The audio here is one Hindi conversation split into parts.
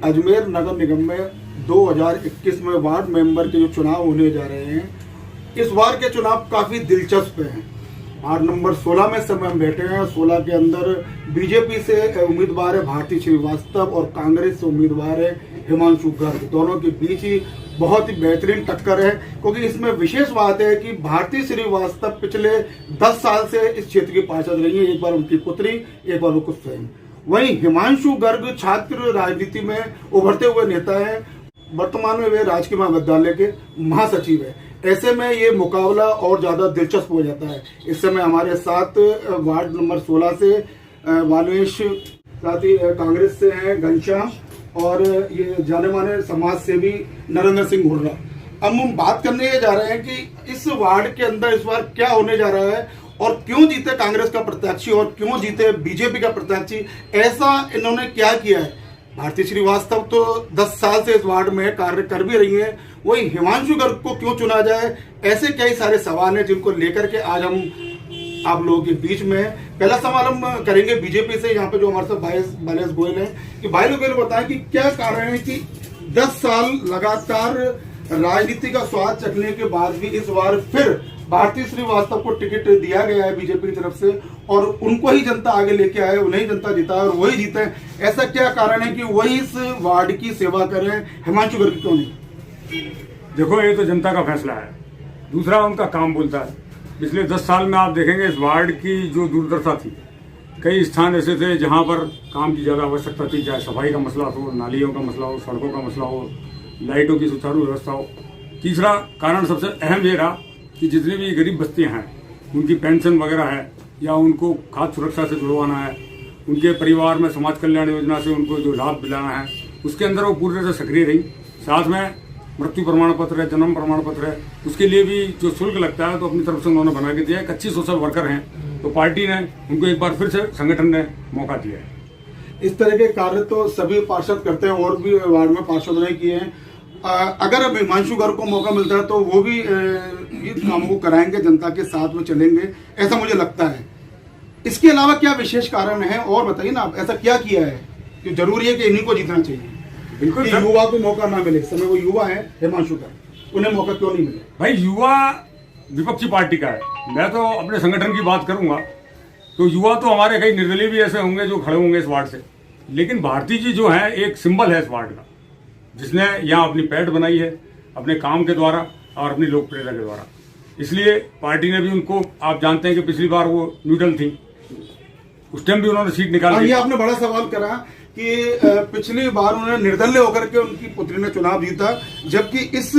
अजमेर नगर निगम में 2021 में वार्ड मेंबर के जो चुनाव होने जा रहे हैं, इस बार के चुनाव काफी दिलचस्प हैं। वार्ड नंबर 16 में समय हम बैठे हैं। 16 के अंदर बीजेपी से उम्मीदवार है भारती श्रीवास्तव और कांग्रेस से उम्मीदवार है हिमांशु गर्ग। दोनों के बीच ही बहुत ही बेहतरीन टक्कर है, क्योंकि इसमें विशेष बात है कि भारती श्रीवास्तव पिछले 10 साल से इस क्षेत्र की पार्षद रही है। एक बार उनकी पुत्री, एक बार उनको स्वयं। वहीं हिमांशु गर्ग छात्र राजनीति में उभरते हुए नेता है। वर्तमान में वे राजकीय महाविद्यालय के महासचिव है। ऐसे में ये मुकाबला और ज्यादा दिलचस्प हो जाता है। इस समय हमारे साथ वार्ड नंबर 16 से वालेश, साथ ही कांग्रेस से हैं घनश्याम और ये जाने माने समाज सेवी नरेंद्र सिंह हुर्रा। अब हम बात करने जा रहे हैं कि इस वार्ड के अंदर इस बार क्या होने जा रहा है और क्यों जीते कांग्रेस का प्रत्याशी और क्यों जीते बीजेपी का प्रत्याशी। ऐसा इन्होंने क्या किया है। भारती श्रीवास्तव तो 10 साल से इस वार्ड में कार्य कर भी रही है। वही हिमांशु गर्ग को क्यों चुना जाए, ऐसे कई सारे सवाल हैं जिनको लेकर के आज हम आप लोगों के बीच में पहला सवाल हम करेंगे बीजेपी से। यहाँ पे जो हमारे साथ बालेश गोयल है कि भाई लोग बताएं कि क्या कारण है कि 10 साल लगातार राजनीति का स्वाद चखने के बाद भी इस बार फिर भारती श्रीवास्तव को टिकट दिया गया है बीजेपी की तरफ से और उनको ही जनता आगे लेके आए, उन्हें ही जनता जिताए और वही जीते। ऐसा क्या कारण है कि वही इस वार्ड की सेवा करें, हिमांशु गर्ग क्यों नहीं? देखो, ये तो जनता का फैसला है। दूसरा, उनका काम बोलता है। पिछले 10 साल में आप देखेंगे इस वार्ड की जो दूरदर्शिता थी, कई स्थान ऐसे थे जहां पर काम की ज़्यादा आवश्यकता थी, चाहे सफाई का मसला हो, नालियों का मसला हो, सड़कों का मसला हो, लाइटों की सुचारू व्यवस्था हो। तीसरा कारण सबसे अहम ये रहा कि जितनी भी गरीब बस्तियां हैं उनकी पेंशन वगैरह है या उनको खाद्य सुरक्षा से जुड़वाना है, उनके परिवार में समाज कल्याण योजना से उनको जो लाभ दिलाना है, उसके अंदर वो पूरी तरह से सक्रिय रही। साथ में मृत्यु प्रमाण पत्र है, जन्म प्रमाण पत्र है, उसके लिए भी जो शुल्क लगता है तो अपनी तरफ से उन्होंने बना के दिया है। एक अच्छी सोशल वर्कर हैं, तो पार्टी ने उनको एक बार फिर से संगठन ने मौका दिया है। इस तरह के कार्य तो सभी पार्षद करते हैं और भी वार्ड में पार्षद ने किए हैं। अगर अब हिमांशु गर्ग को मौका मिलता है तो वो भी इस काम को कराएंगे, जनता के साथ में चलेंगे, ऐसा मुझे लगता है। इसके अलावा क्या विशेष कारण है और बताइए ना, आप ऐसा क्या किया है कि जरूरी है कि इन्हीं को जीतना चाहिए? बिल्कुल, युवा को मौका ना मिले। समय वो युवा है हिमांशु गर्ग, उन्हें मौका क्यों नहीं मिले? भाई, युवा विपक्षी पार्टी का है। मैं तो अपने संगठन की बात करूंगा तो युवा तो हमारे कई निर्दलीय भी ऐसे होंगे जो खड़े होंगे इस वार्ड से, लेकिन भारती जी जो है एक सिंबल है इस वार्ड का, जिसने यहाँ अपनी पैठ बनाई है अपने काम के द्वारा और अपनी लोकप्रियता के द्वारा। इसलिए पार्टी ने भी उनको, आप जानते हैं कि पिछली बार वो न्यूट्रल थी, उस टाइम भी उन्होंने सीट निकाली। ये आपने बड़ा सवाल करा कि पिछली बार उन्होंने निर्दलीय होकर के उनकी पुत्री ने चुनाव जीता, जबकि इस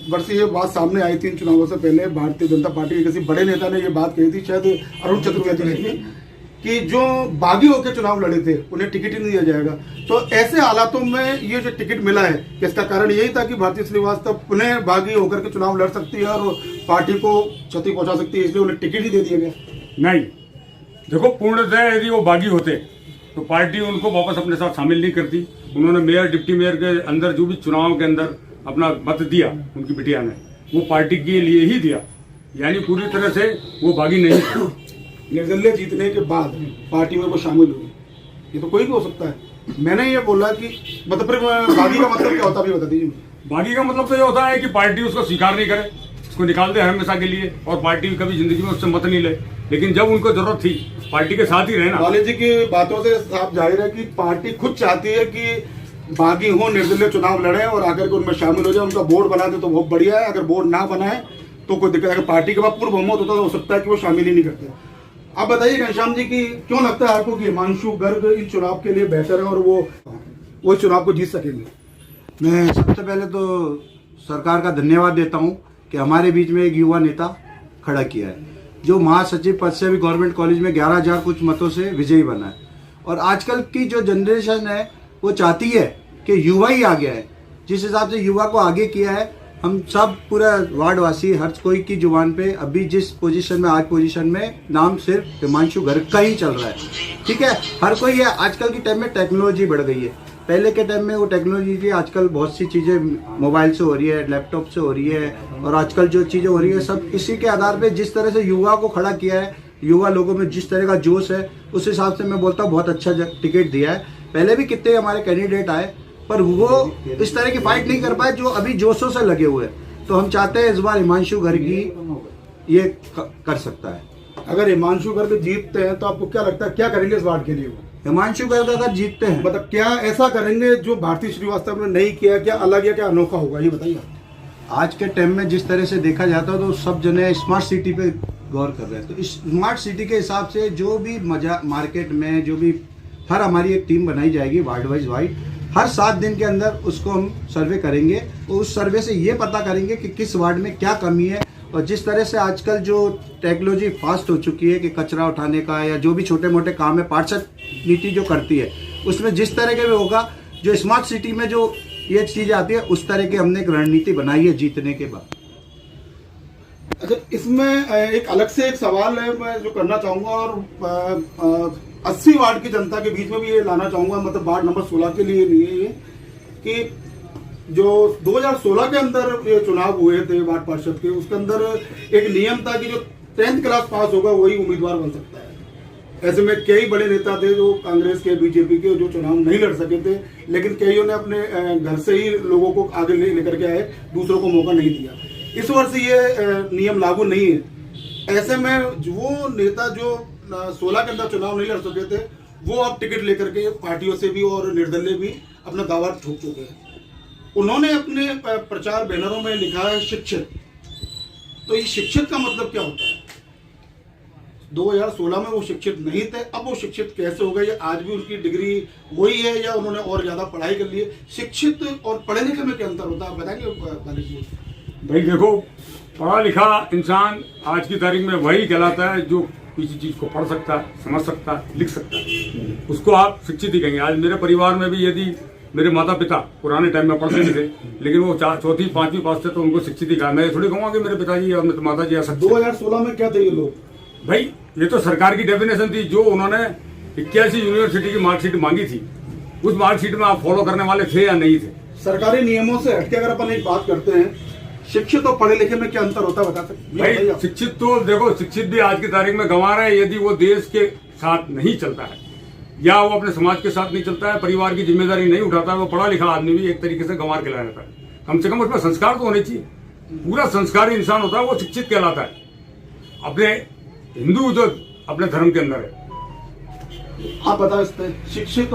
वर्ष ये बात सामने आई थी। इन चुनावों से पहले भारतीय जनता पार्टी के किसी बड़े नेता ने ये बात कही थी, शायद अरुण चतुर्वेदी ने थी, कि जो बागी होकर चुनाव लड़े थे उन्हें टिकट ही नहीं दिया जाएगा। तो ऐसे हालातों में ये जो टिकट मिला है, इसका कारण यही था कि भारती श्रीवास्तव पुनः बागी होकर के चुनाव लड़ सकती है और पार्टी को क्षति पहुंचा सकती है, इसलिए उन्हें टिकट ही दे दिया गया। नहीं, देखो, पूर्णतः यदि वो बागी होते तो पार्टी उनको वापस अपने साथ शामिल नहीं करती। उन्होंने मेयर, डिप्टी मेयर के अंदर जो भी चुनाव के अंदर अपना मत दिया उनकी बिटिया ने, वो पार्टी के लिए ही दिया, यानी पूरी तरह से वो बागी नहीं थी। निर्दलीय जीतने के बाद पार्टी में वो शामिल हुई, ये तो कोई भी हो सकता है। मैंने ये बोला कि मतलब बागी का मतलब क्या होता है, बता दीजिए। बागी का मतलब तो ये होता है कि पार्टी उसको स्वीकार नहीं करे, उसको निकाल दे हमेशा के लिए, और पार्टी कभी जिंदगी में उससे मत नहीं ले, लेकिन जब उनको जरूरत थी पार्टी के साथ ही रहे ना। वाले जी की बातों से साफ जाहिर है कि पार्टी खुद चाहती है कि बागी हो, निर्दलीय चुनाव लड़े और आकर के उनमें शामिल हो जाए। उनका बोर्ड बना दे तो बहुत बढ़िया है, अगर बोर्ड ना बनाए तो कोई दिक्कत। अगर पार्टी के बाद पूर्व बहुमत होता तो हो सकता है कि वो शामिल ही नहीं करते। आप बताइए घनश्याम जी की क्यों लगता है आपको कि हिमांशु गर्ग इस चुनाव के लिए बेहतर है और वो इस चुनाव को जीत सकेंगे? मैं सबसे पहले तो सरकार का धन्यवाद देता हूं कि हमारे बीच में एक युवा नेता खड़ा किया है, जो महासचिव पद से भी गवर्नमेंट कॉलेज में 11,000 कुछ मतों से विजयी बना है। और आजकल की जो जनरेशन है वो चाहती है कि युवा ही आ गया है। जिस हिसाब से युवा को आगे किया है, हम सब पूरा वार्डवासी हर कोई की जुबान पे अभी जिस पोजीशन में, आज पोजीशन में नाम सिर्फ हिमांशु गर्ग का ही चल रहा है। ठीक है, हर कोई है। आजकल के टाइम में टेक्नोलॉजी बढ़ गई है, पहले के टाइम में वो टेक्नोलॉजी थी, आजकल बहुत सी चीज़ें मोबाइल से हो रही है, लैपटॉप से हो रही है, और आजकल जो चीज़ें हो रही है सब इसी के आधार पे जिस तरह से युवा को खड़ा किया है, युवा लोगों में जिस तरह का जोश है, उस हिसाब से मैं बोलता हूँ बहुत अच्छा टिकट दिया है। पहले भी कितने हमारे कैंडिडेट आए, पर वो इस तरह की फाइट नहीं कर पाए जो अभी जोशों से लगे हुए हैं। तो हम चाहते हैं इस बार हिमांशु गर्गी ये कर सकता है। अगर हिमांशु गर्ग जीतते हैं तो आपको क्या लगता है क्या करेंगे इस वार्ड के लिए? हिमांशु गर्ग अगर जीतते हैं, मतलब क्या ऐसा करेंगे जो भारती श्रीवास्तव ने नहीं किया, क्या अलग या क्या अनोखा होगा, ये बताइए। आज के टाइम में जिस तरह से देखा जाता है तो सब जने स्मार्ट सिटी पे गौर कर रहे हैं। तो इस स्मार्ट सिटी के हिसाब से जो भी मजा मार्केट में जो भी हर हमारी एक टीम बनाई जाएगी वार्ड वाइज हर 7 दिन के अंदर उसको हम सर्वे करेंगे। और उस सर्वे से ये पता करेंगे कि किस वार्ड में क्या कमी है। और जिस तरह से आजकल जो टेक्नोलॉजी फास्ट हो चुकी है कि कचरा उठाने का या जो भी छोटे मोटे काम है पार्षद नीति जो करती है उसमें जिस तरह के भी होगा, जो स्मार्ट सिटी में जो ये चीज आती है उस तरह की हमने एक रणनीति बनाई है जीतने के बाद। अच्छा, इसमें एक अलग से एक सवाल है मैं जो करना चाहूंगा और 80 वार्ड की जनता के बीच में भी ये लाना चाहूंगा, मतलब वार्ड नंबर 16 के लिए नहीं है ये, कि जो 2016 के अंदर ये चुनाव हुए थे वार्ड पार्षद के, उसके अंदर एक नियम था कि जो 10th क्लास पास होगा वही उम्मीदवार बन सकता है। ऐसे में कई बड़े नेता थे जो कांग्रेस के, बीजेपी के, जो चुनाव नहीं लड़ सके थे, लेकिन कईयों ने अपने घर से ही लोगों को आगे लेकर के आए, दूसरों को मौका नहीं दिया। इस वर्ष ये नियम लागू नहीं है। ऐसे में वो नेता जो 16 के अंदर चुनाव नहीं लड़ सके थे वो अब टिकट लेकर के पार्टियों से भी और निर्दलीय भी अपना दावा ठोक चुके हैं। उन्होंने अपने प्रचार बैनरों में लिखा है शिक्षित। तो ये शिक्षित का मतलब क्या होता है? 2016 में वो शिक्षित नहीं थे, अब वो शिक्षित कैसे हो गए? आज भी उनकी डिग्री वही है या उन्होंने और ज्यादा पढ़ाई कर ली है? शिक्षित और पढ़े लिखे में क्या अंतर होता है, आप बताएंगे? भाई देखो, पढ़ा लिखा इंसान आज की तारीख में वही कहलाता है जो किसी चीज को पढ़ सकता है, समझ सकता है, लिख सकता है, उसको आप शिक्षित ही कहेंगे। आज मेरे परिवार में भी यदि मेरे माता पिता पुराने टाइम में पढ़ते नहीं थे, लेकिन वो 4वीं 5वीं पास थे तो उनको शिक्षित ही कहा। मैं थोड़ी कहूँगा कि मेरे पिताजी और मेरे माता जी 2016 में क्या थे ये लोग? भाई ये तो सरकार की डेफिनेशन थी, जो उन्होंने 81 यूनिवर्सिटी की मार्कशीट मांगी थी, उस मार्कशीट में आप फॉलो करने वाले थे या नहीं थे? सरकारी नियमों से हटके अगर अपन एक बात करते हैं, शिक्षित और पढ़े लिखे में क्या अंतर होता है, बता सकते? भाई शिक्षित तो देखो, शिक्षित भी आज की तारीख में गंवा रहे हैं यदि वो देश के साथ नहीं चलता है या वो अपने समाज के साथ नहीं चलता है, परिवार की जिम्मेदारी नहीं उठाता है, वो पढ़ा लिखा आदमी भी एक तरीके से गंवार कहलाया जाता है। कम से कम उसमें संस्कार तो होने चाहिए। पूरा संस्कारी इंसान होता है वो शिक्षित कहलाता है, अपने हिंदू जो अपने धर्म के अंदर है। आप बता सकते हैं शिक्षित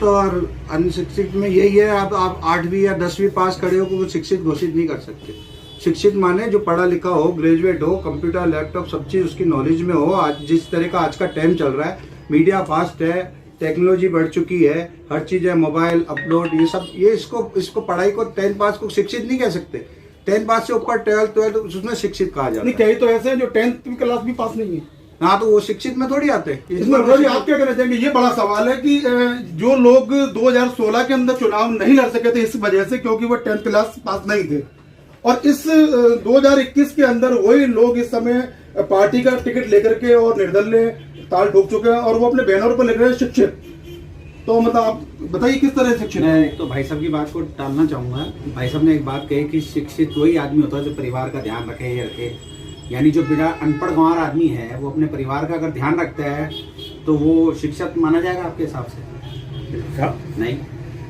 और अनशिक्षित में यही है, आप 8वीं या 10वीं पास करे हो को शिक्षित घोषित नहीं कर सकते। शिक्षित माने जो पढ़ा लिखा हो, ग्रेजुएट हो, कंप्यूटर लैपटॉप सब चीज उसकी नॉलेज में हो। आज जिस तरह का आज का टाइम चल रहा है, मीडिया फास्ट है, टेक्नोलॉजी बढ़ चुकी है, हर चीज है, मोबाइल अपलोड, ये सब, ये इसको पढ़ाई को 10 पास को शिक्षित नहीं कह सकते। 10 पास से ऊपर 12 उसमें शिक्षित कहा जाता है। कई तो ऐसे हैं जो 10th क्लास भी पास नहीं है। हाँ, तो वो शिक्षित में थोड़ी आते हैं। इसमें आप क्या कहना चाहेंगे? ये बड़ा सवाल है कि जो लोग 2016 के अंदर चुनाव नहीं लड़ सके थे इस वजह से क्योंकि वो 10th क्लास पास नहीं थे, और इस 2021 के अंदर वही लोग इस समय पार्टी का टिकट लेकर के और निर्दलीय ताल ठोक चुके हैं और वो अपने बैनर पर लिख रहे हैं शिक्षित। तो मतलब आप बताइए किस तरह शिक्षित? मैं तो भाई साहब की बात को टालना चाहूंगा। भाई साहब ने एक बात कही कि शिक्षित वही आदमी होता है जो परिवार का ध्यान रखे, ये रखे। यानी जो बिना अनपढ़ गंवार आदमी है वो अपने परिवार का अगर ध्यान रखता है तो वो शिक्षित माना जाएगा आपके हिसाब से? नहीं,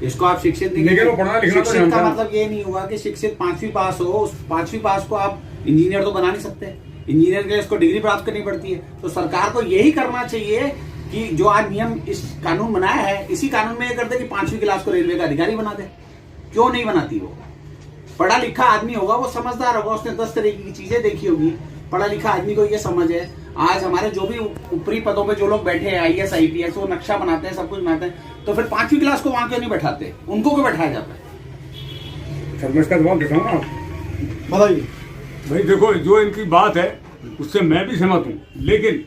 इसको आप शिक्षित नहीं कहेंगे। शिक्षित का मतलब ये नहीं हुआ कि शिक्षित 5वीं पास हो, उस 5वीं पास को आप इंजीनियर तो बना नहीं सकते। इंजीनियर के लिए इसको डिग्री प्राप्त करनी पड़ती है। तो सरकार को यही करना चाहिए कि जो आज नियम इस कानून बनाया है, इसी कानून में ये कर दे कि 5वीं क्लास को रेलवे का अधिकारी बना दे। क्यों नहीं बनाती? वो पढ़ा लिखा आदमी होगा, वो समझदार होगा, उसने 10 तरीके की चीजें देखी होगी। पढ़ा लिखा आदमी को ये समझ है। आज हमारे जो भी ऊपरी पदों पे जो लोग बैठे हैं, IAS IPS, वो नक्शा बनाते हैं, सब कुछ बनाते हैं, तो फिर 5वीं क्लास को वहां क्यों नहीं बैठाते? उनको क्यों बैठाया जाता है? सर मैं इसका जवाब देता हूँ ना, बताइए। भाई देखो, जो इनकी बात है उससे मैं भी सहमत हूँ, लेकिन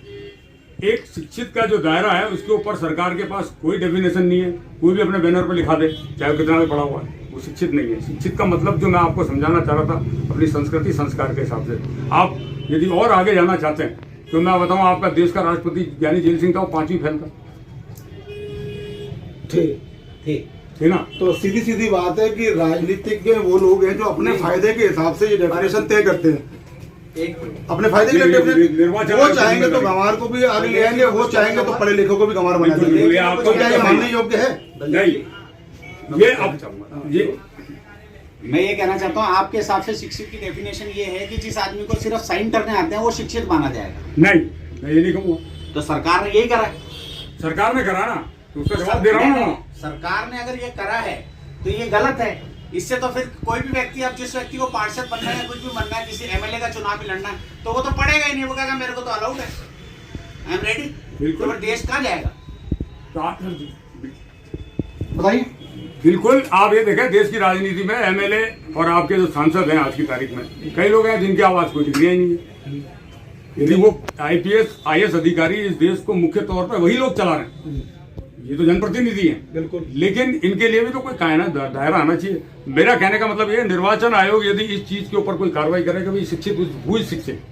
एक शिक्षित का जो दायरा है उसके ऊपर सरकार के पास कोई डेफिनेशन नहीं है। कोई भी अपने बैनर पर लिखा दे, चाहे कितना भी पढ़ा हुआ है, वो शिक्षित नहीं है। शिक्षित का मतलब जो मैं आपको समझाना चाह रहा था, अपनी संस्कृति संस्कार के हिसाब से। आप यदि और आगे जाना चाहते हैं तो मैं बताऊं, आपका देश का राष्ट्रपति ज्ञानी जैल सिंह था, वो 5वीं फेल था, थे ना। तो सीधी सीधी बात है कि राजनीतिज्ञ वो लोग हैं जो अपने फायदे के हिसाब से ये डेफिनेशन तय करते हैं। अपने फायदे के लिए निर्वाचन वो आयोग चाहेंगे तो करेगा। गंवार को भी आगे ले आएंगे, वो चाहेंगे तो पढ़े लिखों को भी गंवार बना बिल्कुल, देंगे। ये आपको तो क्या ये क्या मानने योग्य है? नहीं, ये अब ये मैं ये कहना चाहता हूँ, आपके हिसाब से शिक्षित की डेफिनेशन ये है कि जिस आदमी को सिर्फ साइन करने आते हैं वो शिक्षित माना जाएगा। नहीं, मैं ये नहीं कहूँगा। तो सरकार ने यही करा है। सरकार ने करा ना, तो उसका जवाब दे रहा हूँ ना। सरकार ने अगर ये करा है तो ये गलत है। इससे तो फिर कोई भी व्यक्ति, अब जिस व्यक्ति को पार्षद बनना है, कुछ भी बनना है, किसी एमएलए का चुनाव भी लड़ना है, तो वो तो पढ़ेगा ही नहीं। वो कहेगा मेरे को तो अलाउड है, आई एम रेडी। बिल्कुल। तो फिर देश कहाँ जाएगा? बताइए। बिल्कुल, आप ये देखें देश की राजनीति में एमएलए और आपके जो सांसद हैं आज की तारीख में, कई लोग हैं जिनकी आवाज कोई डिग्री नहीं है। यदि वो आईपीएस आईएएस अधिकारी इस देश को मुख्य तौर पर वही लोग चला रहे हैं, ये तो जनप्रतिनिधि हैं। बिल्कुल। लेकिन इनके लिए भी तो कोई कायना दायरा आना चाहिए। मेरा कहने का मतलब ये, निर्वाचन आयोग यदि इस चीज के ऊपर कोई कार्रवाई करे कि भाई शिक्षित हुई शिक्षित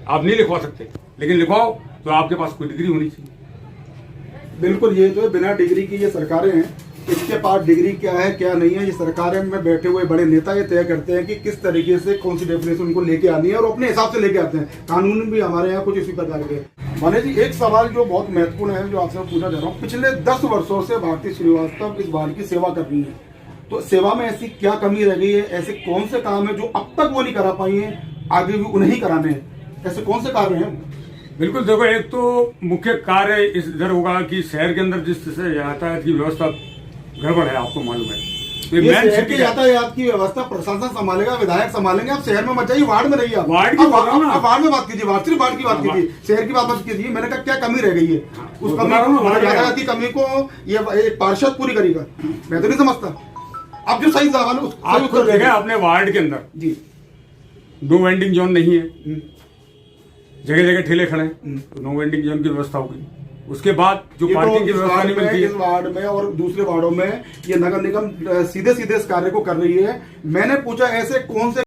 आप नहीं लिखवा सकते, लेकिन लिखवाओ तो आपके पास कोई डिग्री होनी चाहिए। बिल्कुल, ये तो है, बिना डिग्री की ये सरकारें हैं। इसके पास डिग्री क्या है क्या नहीं है, ये सरकारें में बैठे हुए बड़े नेता ये तय करते हैं कि किस तरीके से कौन सी डेफिनेशन उनको लेके आनी है और अपने हिसाब से लेके आते हैं। कानून भी हमारे यहाँ कुछ इसी प्रकार के। माने जी, एक सवाल जो बहुत महत्वपूर्ण है, जो आपसे पूछना चाह रहा हूँ, पिछले 10 वर्षों से भारती श्रीवास्तव इस बाल की सेवा कर रही है, तो सेवा में ऐसी क्या कमी रह गई है? ऐसे कौन से काम है जो अब तक वो नहीं करा पाई है, आगे भी उन्हें कराने हैं? ऐसे कौन से कार्य हैं? बिल्कुल, देखो, एक तो मुख्य कार्य इस इधर होगा कि शहर के अंदर जिस तरह यातायात की व्यवस्था गड़बड़ है, आपको मालूम है। ये मेन शहर सिटी की यातायात की व्यवस्था प्रशासन संभालेगा, विधायक संभालेंगे। आप शहर में मत जाइए, वार्ड में रहिए। आप वार्ड की आप- बात करो ना। आप वार्ड में बात कीजिए, वार्ड सिर्फ वार्ड की बात कीजिए, शहर की बात मत कीजिए। मैंने कहा क्या कमी रह गई है? उस बता कमी रहा हूँ ना, वार्ड यातायात की कमी को ये एक पार्षद पूरी करेगा, मैं तो नहीं समझता। अब जो सही सवाल है आप खुद देखें अपने वार्ड के अंदर जी, नो वेंडिंग जोन नहीं है, जगह जगह ठेले खड़े हैं, तो नो वेंडिंग जोन की व्यवस्था होगी। उसके बाद जो ये तो पार्किंग की इस व्यवस्था वार्ड नहीं में, मिलती इस है, वार्ड में और दूसरे वार्डों में ये नगर निगम सीधे सीधे इस कार्य को कर रही है। मैंने पूछा ऐसे कौन से